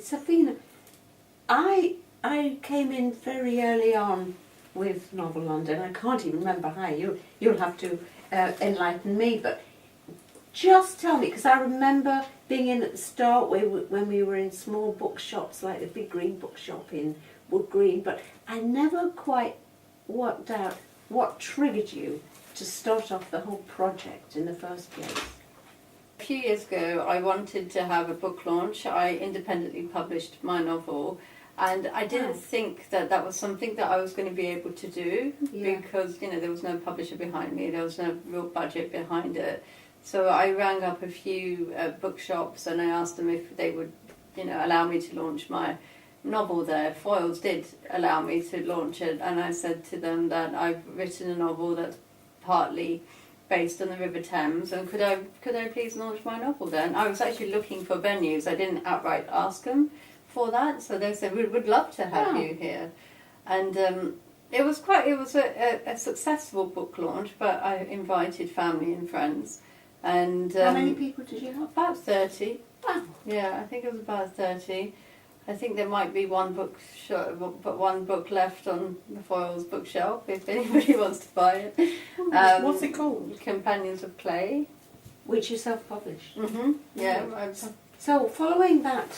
Safeena, I came in very early on with Novel London. I can't even remember how. You'll have to enlighten me, but just tell me, because I remember being in at the start when we were in small bookshops like the Big Green Bookshop in Wood Green, but I never quite worked out what triggered you to start off the whole project in the first place. A few years ago I wanted to have a book launch. I independently published my novel, and I didn't think that was something that I was going to be able to do, because there was no publisher behind me, there was no real budget behind it. So I rang up a few bookshops and I asked them if they would allow me to launch my novel there. Foyles did allow me to launch it, and I said to them that I've written a novel that's partly based on the River Thames, and could I please launch my novel there? And I was actually looking for venues. I didn't outright ask them for that, so they said, we'd love to have you here. And it was a successful book launch, but I invited family and friends. And how many people did you have? About 30. Wow. Yeah, I think it was about 30. I think there might be one book left on the Foyles bookshelf if anybody wants to buy it. What's it called? Companions of Clay. Which you self-published. Mm-hmm. Yeah. So following that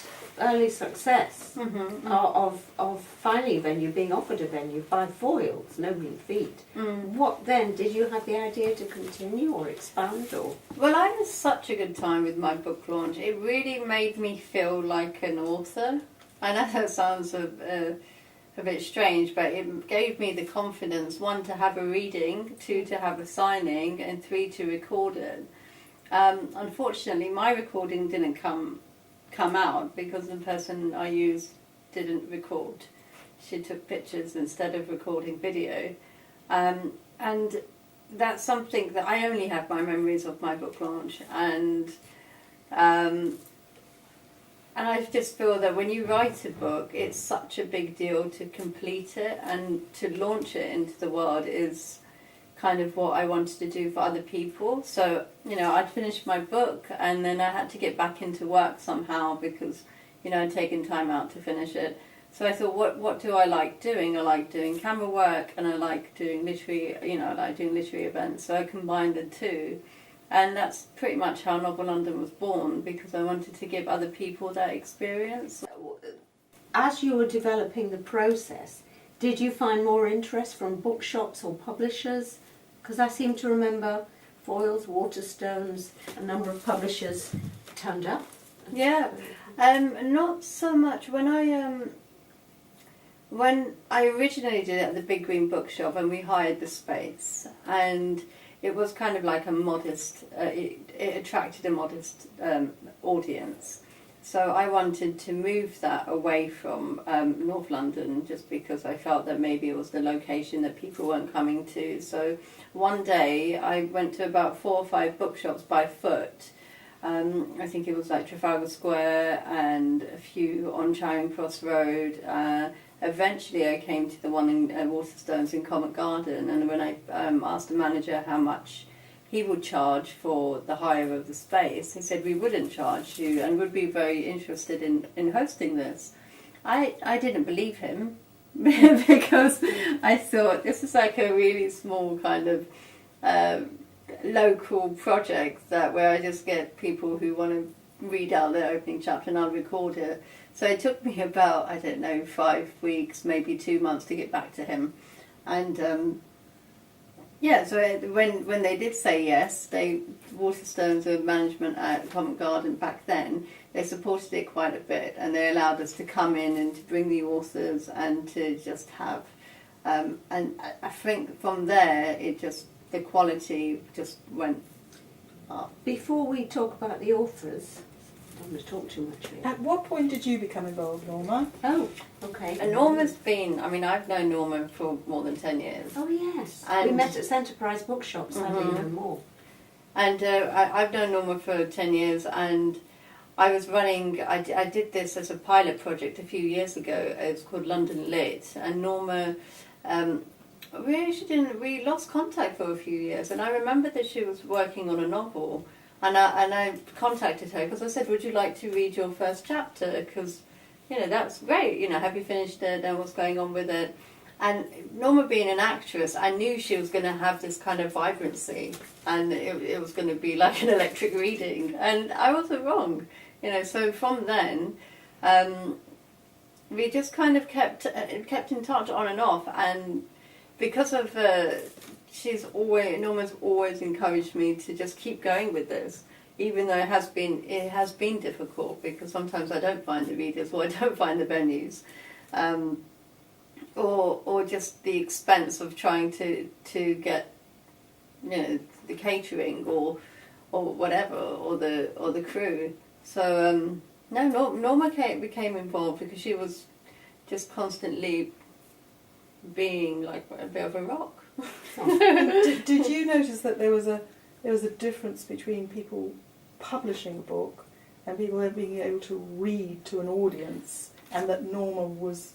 early success of finally a venue, being offered a venue by Foyles, no mean feat, what then, did you have the idea to continue or expand or? Well, I had such a good time with my book launch. It really made me feel like an author. I know that sounds a bit strange, but it gave me the confidence, 1, to have a reading, 2, to have a signing, and 3, to record it. Unfortunately, my recording didn't come out because the person I used didn't record. She took pictures instead of recording video. And that's something that I only have my memories of my book launch. And I just feel that when you write a book, it's such a big deal to complete it, and to launch it into the world is kind of what I wanted to do for other people. So, I'd finished my book and then I had to get back into work somehow because, I'd taken time out to finish it. So I thought, what do I like doing? I like doing camera work and I like doing literary, I like doing literary events. So I combined the two. And that's pretty much how Novel London was born, because I wanted to give other people that experience. As you were developing the process, did you find more interest from bookshops or publishers? Because I seem to remember Foyles, Waterstones, a number of publishers turned up. Yeah, not so much. When I originally did it at the Big Green Bookshop, and we hired the space, and it was kind of like a modest, it attracted a modest audience. So I wanted to move that away from North London, just because I felt that maybe it was the location that people weren't coming to. So one day I went to about 4 or 5 bookshops by foot. I think it was like Trafalgar Square and a few on Charing Cross Road. Eventually I came to the one in Waterstones in Covent Garden, and when I asked the manager how much he would charge for the hire of the space, he said, we wouldn't charge you and would be very interested in hosting this. I didn't believe him because I thought this is like a really small kind of local project where I just get people who want to read out their opening chapter and I'll record it. So it took me about, 5 weeks, maybe 2 months to get back to him. And so when they did say yes, Waterstones, the management at Covent Garden back then, they supported it quite a bit, and they allowed us to come in and to bring the authors and to just have, and I think from there the quality just went up. Before we talk about the authors, I don't want to talk too much here. At what point did you become involved, Norma? Oh, okay. And Norma's been, I've known Norma for more than 10 years. Oh, yes. And we met at Enterprise Bookshops, I didn't know more. And I've known Norma for 10 years, and I was running, I did this as a pilot project a few years ago. It's called London Lit, and Norma, we lost contact for a few years, and I remember that she was working on a novel. And I contacted her because I said, would you like to read your first chapter? Because that's great. Have you finished it? And what's going on with it? And Norma being an actress, I knew she was going to have this kind of vibrancy, and it was going to be like an electric reading. And I wasn't wrong, So from then, we just kind of kept in touch on and off. And because of Norma's always encouraged me to just keep going with this, even though it has been difficult, because sometimes I don't find the readers or I don't find the venues. Or just the expense of trying to get the catering or whatever or the crew. So Norma became involved because she was just constantly being like a bit of a rock. did you notice that there was a difference between people publishing a book and people then being able to read to an audience, and that Norma was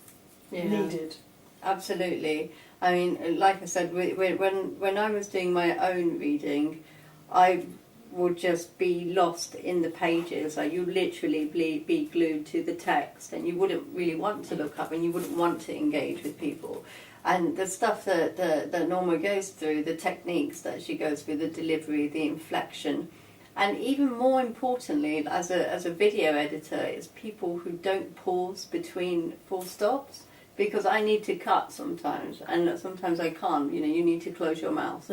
needed? Absolutely. I mean, like I said, when I was doing my own reading, I would just be lost in the pages. Like, you literally be glued to the text, and you wouldn't really want to look up, and you wouldn't want to engage with people. And the stuff that Norma goes through, the techniques that she goes through, the delivery, the inflection, and even more importantly, as a video editor, is people who don't pause between full stops. Because I need to cut sometimes, and sometimes I can't. You need to close your mouth,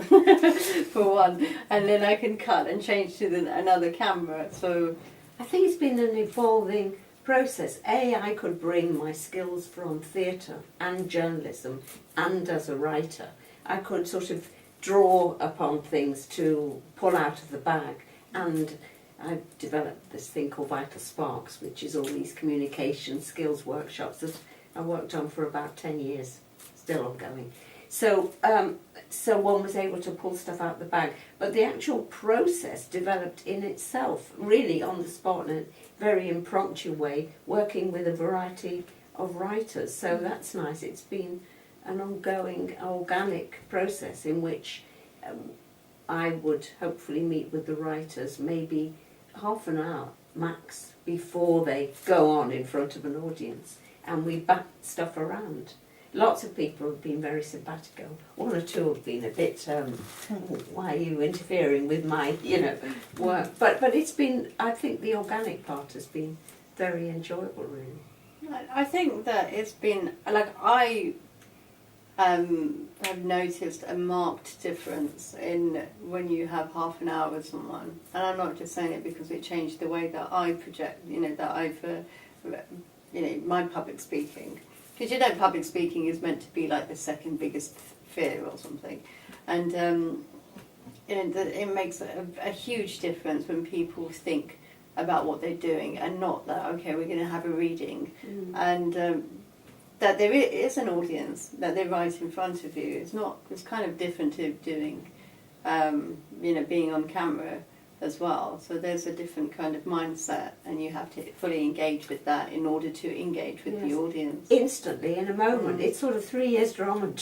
for one, and then I can cut and change to another camera. So I think it's been an evolving process. I could bring my skills from theatre and journalism and as a writer. I could sort of draw upon things to pull out of the bag, and I've developed this thing called Vital Sparks, which is all these communication skills workshops that I worked on for about 10 years, still ongoing. So one was able to pull stuff out the bag, but the actual process developed in itself, really on the spot in a very impromptu way, working with a variety of writers. So that's nice. It's been an ongoing, organic process in which I would hopefully meet with the writers maybe half an hour max before they go on in front of an audience. And we bat stuff around. Lots of people have been very simpatico. One or two have been a bit, why are you interfering with my, work? But it's been, I think the organic part has been very enjoyable, really. I think that it's been, like, I have noticed a marked difference in when you have half an hour with someone. And I'm not just saying it because it changed the way that I project, that I've... my public speaking. Because public speaking is meant to be like the second biggest fear or something. And it makes a huge difference when people think about what they're doing and not that, okay, we're going to have a reading. And that there is an audience, that they're right in front of you. It's kind of different to doing, being on camera as well. So there's a different kind of mindset, and you have to fully engage with that in order to engage with the audience. Instantly, in a moment. It's sort of 3 years drama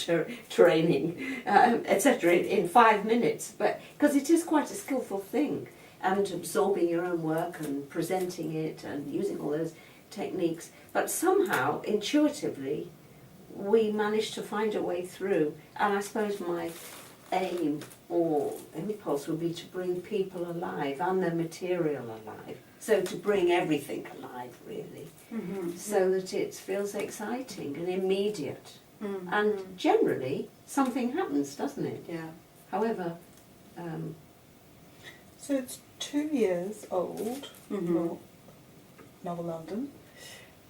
training, etc. in 5 minutes. But because it is quite a skillful thing, and absorbing your own work and presenting it and using all those techniques. But somehow, intuitively, we managed to find a way through. And I suppose my aim or impulse would be to bring people alive and their material alive. So to bring everything alive, really, so that it feels exciting and immediate. And generally, something happens, doesn't it? Yeah. However... So it's 2 years old, Novel London.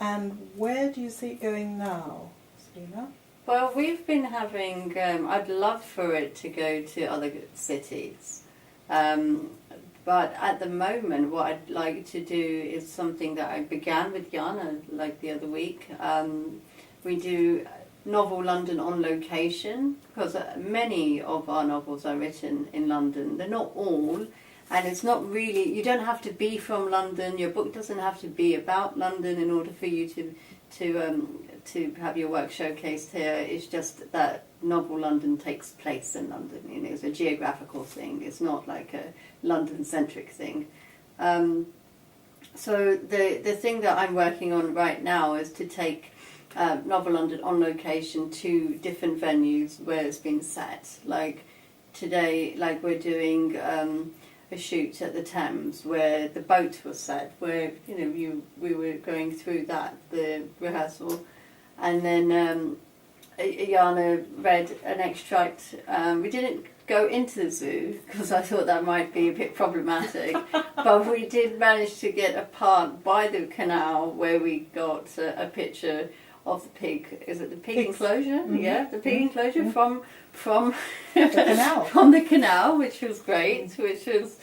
And where do you see it going now, Safeena? Well, we've been having, I'd love for it to go to other cities. But at the moment, what I'd like to do is something that I began with Yana, like the other week. We do Novel London on location, because many of our novels are written in London. They're not all, and it's not really, you don't have to be from London. Your book doesn't have to be about London in order for you to have your work showcased here. It's just that Novel London takes place in London. It's a geographical thing. It's not like a London-centric thing. So the thing that I'm working on right now is to take Novel London on location to different venues where it's been set. Like today, like we're doing a shoot at the Thames where the boat was set, where we were going through the rehearsal, and then Yana read an extract. We didn't go into the zoo because I thought that might be a bit problematic, but we did manage to get a part by the canal where we got a picture of the pig. Is it the pig enclosure? Mm-hmm. Yeah, the pig enclosure from the canal. From the canal, which was great. Which was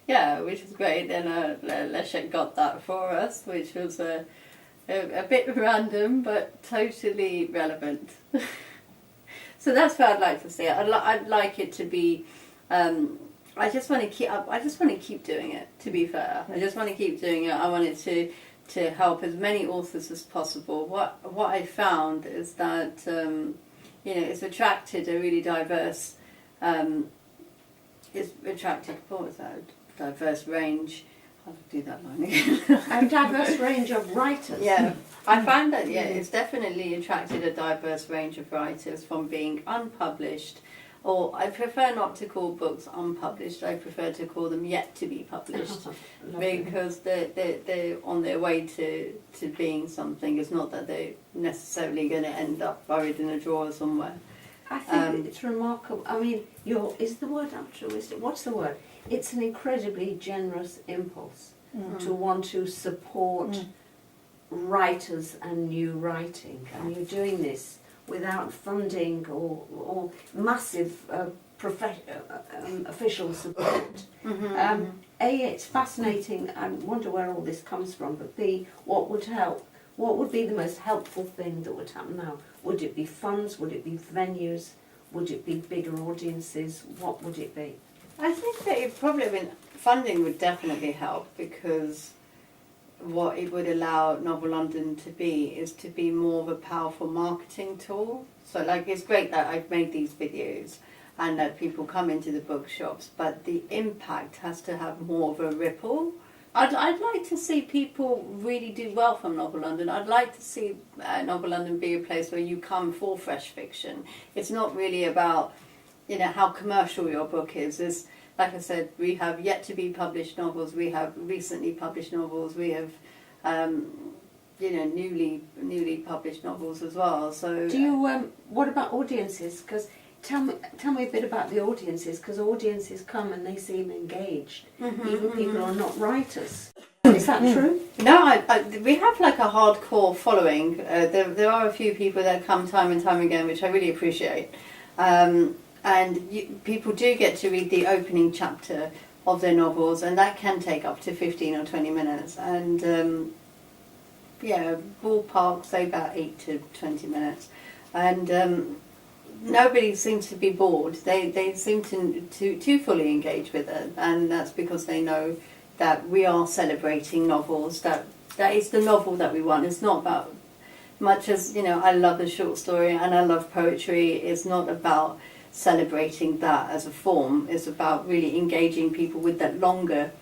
great. And Leszek got that for us, which was a bit random but totally relevant. So that's what I'd like to see. I'd like it to be. I just want to keep doing it. To be fair, I just want to keep doing it. I want it to help as many authors as possible. What I found is that it's attracted a really diverse. It's attracted diverse range. I'll do that line again. A diverse range of writers. Yeah, I find that it's definitely attracted a diverse range of writers from being unpublished, or I prefer not to call books unpublished. I prefer to call them yet to be published, because they're on their way to being something. It's not that they're necessarily going to end up buried in a drawer somewhere. I think it's remarkable. I mean, is the word altruistic? What's the word? It's an incredibly generous impulse to want to support writers and new writing, and you're doing this without funding or massive official support. A, it's fascinating. I wonder where all this comes from. But B, what would help? What would be the most helpful thing that would happen now? Would it be funds? Would it be venues? Would it be bigger audiences? What would it be? I think that funding would definitely help, because what it would allow Novel London to be is to be more of a powerful marketing tool. So it's great that I've made these videos and that people come into the bookshops, but the impact has to have more of a ripple. I'd like to see people really do well from Novel London. I'd like to see Novel London be a place where you come for fresh fiction. It's not really about how commercial your book is. It's, like I said, we have yet to be published novels, we have recently published novels, we have newly published novels as well. So do you what about audiences? Because tell me a bit about the audiences, because audiences come and they seem engaged, even people who are not writers. Is that true? No, we have a hardcore following. There are a few people that come time and time again, which I really appreciate. And people do get to read the opening chapter of their novels, and that can take up to 15 or 20 minutes. And ballpark, say about 8 to 20 minutes. And nobody seems to be bored. They seem to fully engage with it, and that's because they know that we are celebrating novels. That is the novel that we want. It's not about, much as I love the short story and I love poetry, it's not about celebrating that as a form. Is about really engaging people with that longer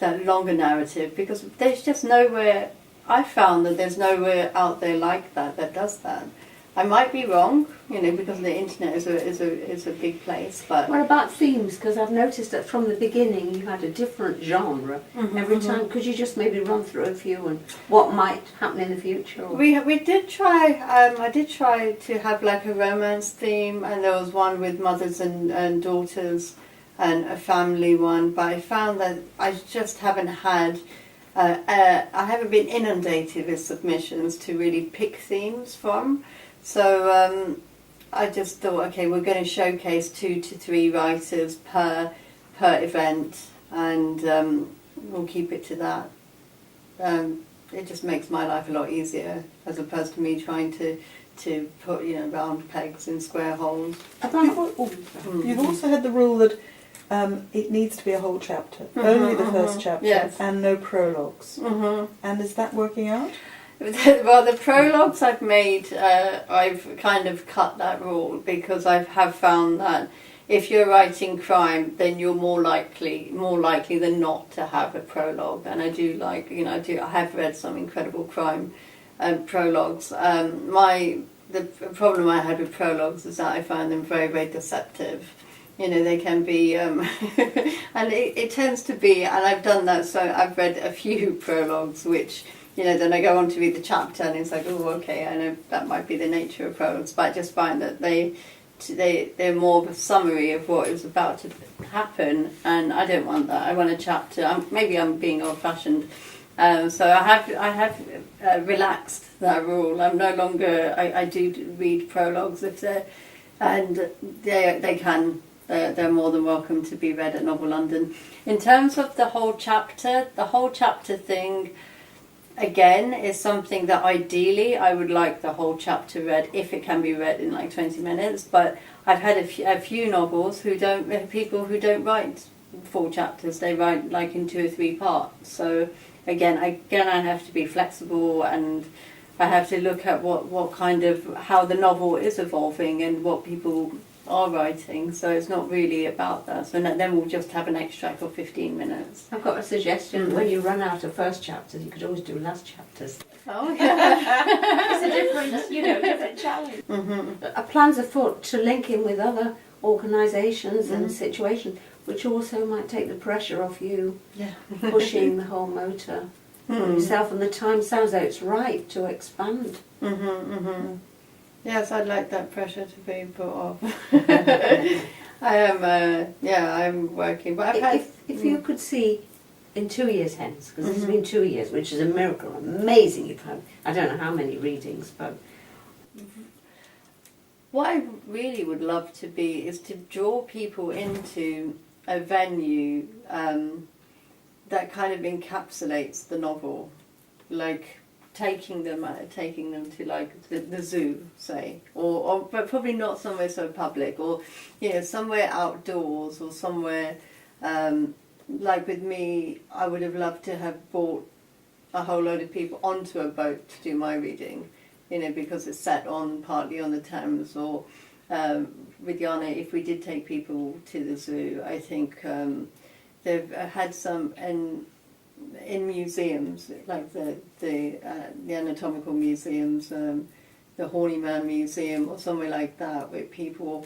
narrative, because there's just nowhere. I found that there's nowhere out there like that does that. I might be wrong, because the internet is a big place. But what about themes? Because I've noticed that from the beginning you had a different genre every time. Could you just maybe run through a few and what might happen in the future? Or? We did try. I did try to have a romance theme, and there was one with mothers and daughters, and a family one. But I found that I just haven't had. I haven't been inundated with submissions to really pick themes from. So I just thought, okay, we're going to showcase 2 to 3 writers per event, and we'll keep it to that. It just makes my life a lot easier, as opposed to me trying to put round pegs in square holes. You've also had the rule that it needs to be a whole chapter, only the first chapter, yes. And no prologues. And is that working out? Well, the prologues I've made, I've kind of cut that rule, because I have found that if you're writing crime, then you're more likely than not to have a prologue. And I do like, I have read some incredible crime prologues. The problem I had with prologues is that I found them very, very deceptive. They can be, and it tends to be, and I've done that, so I've read a few prologues which, then I go on to read the chapter and it's like, oh, okay, I know that might be the nature of prologues, but I just find that they're more of a summary of what is about to happen, and I don't want that. I want a chapter. Maybe I'm being old-fashioned, so I have relaxed that rule. I'm no longer. I do read prologues if they're, and they can. They're more than welcome to be read at Novel London. In terms of the whole chapter thing, again, is something that ideally I would like the whole chapter read, if it can be read in like 20 minutes. But I've had a few novels people who don't write full chapters. They write like in 2 or 3 parts. So again, I have to be flexible, and I have to look at what kind of, how the novel is evolving and what people are writing, so it's not really about that. So then we'll just have an extract of 15 minutes. I've got a suggestion. When you run out of first chapters, you could always do last chapters. Oh, yeah. It's a different challenge. Plans afoot to link in with other organisations and situations, which also might take the pressure off you pushing the whole motor yourself. And the time sounds like it's right to expand. Yes, I'd like that pressure to be put off. I'm working. But if you could see in 2 years hence, because it's been 2 years, which is a miracle, amazing. You've had, I don't know how many readings, but what I really would love to be is to draw people into a venue that kind of encapsulates the novel, like taking them to like the zoo, say, or but probably not somewhere so public, or somewhere outdoors, or somewhere like with me, I would have loved to have brought a whole load of people onto a boat to do my reading, because it's set partly on the Thames, or with Yana, if we did take people to the zoo, I think they've had some in museums, like the anatomical museums, the Horny Man Museum, or somewhere like that, where people,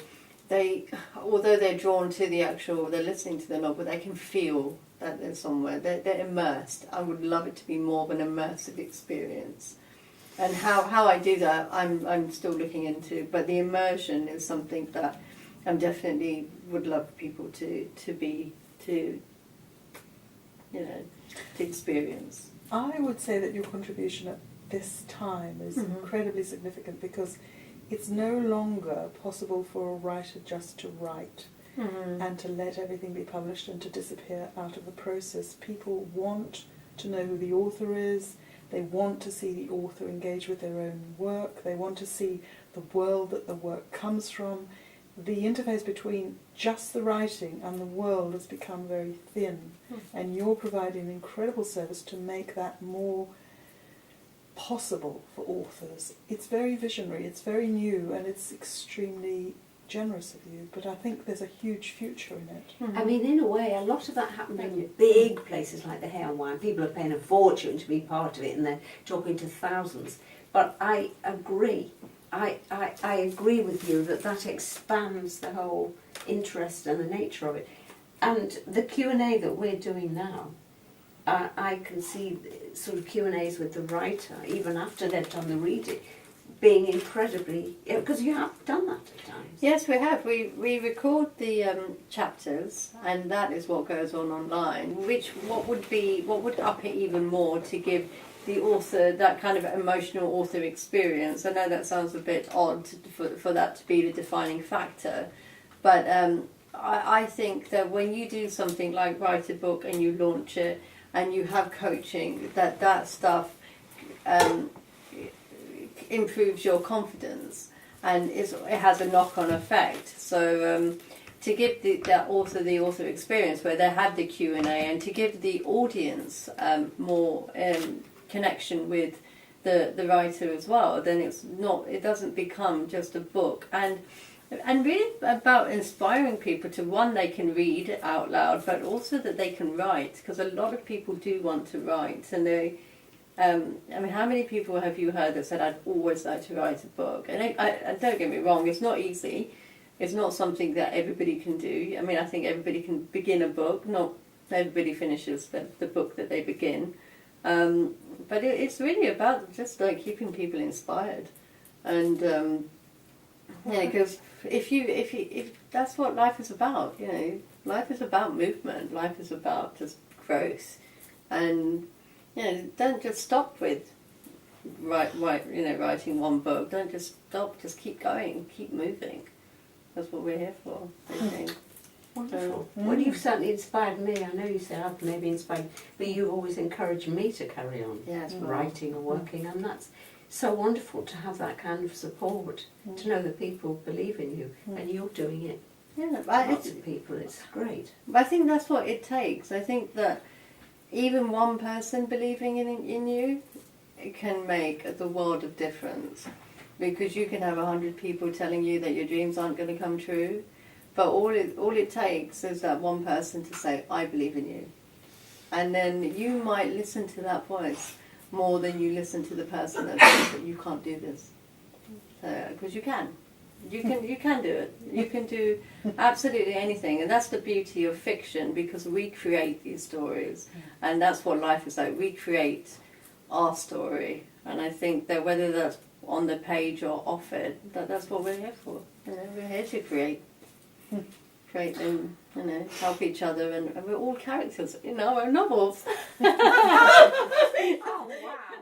although they're drawn to they're listening to the novel, they can feel that they're somewhere, they're immersed. I would love it to be more of an immersive experience. And how I do that, I'm still looking into, but the immersion is something that I definitely would love people to experience. I would say that your contribution at this time is incredibly significant, because it's no longer possible for a writer just to write and to let everything be published and to disappear out of the process. People want to know who the author is, they want to see the author engage with their own work, they want to see the world that the work comes from. The interface between just the writing and the world has become very thin, and you're providing an incredible service to make that more possible for authors. It's very visionary, it's very new, and it's extremely generous of you, but I think there's a huge future in it. I mean, in a way, a lot of that happened in big places like the Hare and Wine. People are paying a fortune to be part of it, and they're talking to thousands. But I agree. I agree with you that expands the whole interest and the nature of it. And the Q&A that we're doing now, I can see sort of Q&As with the writer, even after they've done the reading, being incredibly, because you have done that at times. Yes, we have. We record the chapters, and that is what goes on online. What would up it even more to give the author that kind of emotional author experience. I know that sounds a bit odd for that to be the defining factor, but I think that when you do something like write a book and you launch it and you have coaching, that stuff improves your confidence, and it has a knock-on effect. So to give the author experience where they have the Q&A, and to give the audience more connection with the writer as well, then it doesn't become just a book. And And really about inspiring people to, one, they can read out loud, but also that they can write, because a lot of people do want to write, and they, I mean, how many people have you heard that said, I'd always like to write a book? And don't get me wrong, it's not easy. It's not something that everybody can do. I mean, I think everybody can begin a book, not everybody finishes the book that they begin. But it's really about just like keeping people inspired. And, because if that's what life is about, life is about movement, life is about just growth, and don't just stop with writing one book. Don't just stop. Just keep going, keep moving. That's what we're here for, I think. Wonderful. Well, you've certainly inspired me. I know you said I've maybe inspired, but you always encourage me to carry on writing or working, and that's so wonderful to have that kind of support, to know that people believe in you, and you're doing it. Yeah, Lots of people, it's great. But I think that's what it takes. I think that even one person believing in you, it can make the world of difference. Because you can have 100 people telling you that your dreams aren't going to come true, but all it takes is that one person to say, I believe in you. And then you might listen to that voice more than you listen to the person that says that you can't do this. Because you can. You can do it. You can do absolutely anything. And that's the beauty of fiction, because we create these stories. And that's what life is like. We create our story. And I think that whether that's on the page or off it, that's what we're here for. We're here to create and help each other, and we're all characters in our novels. Oh wow!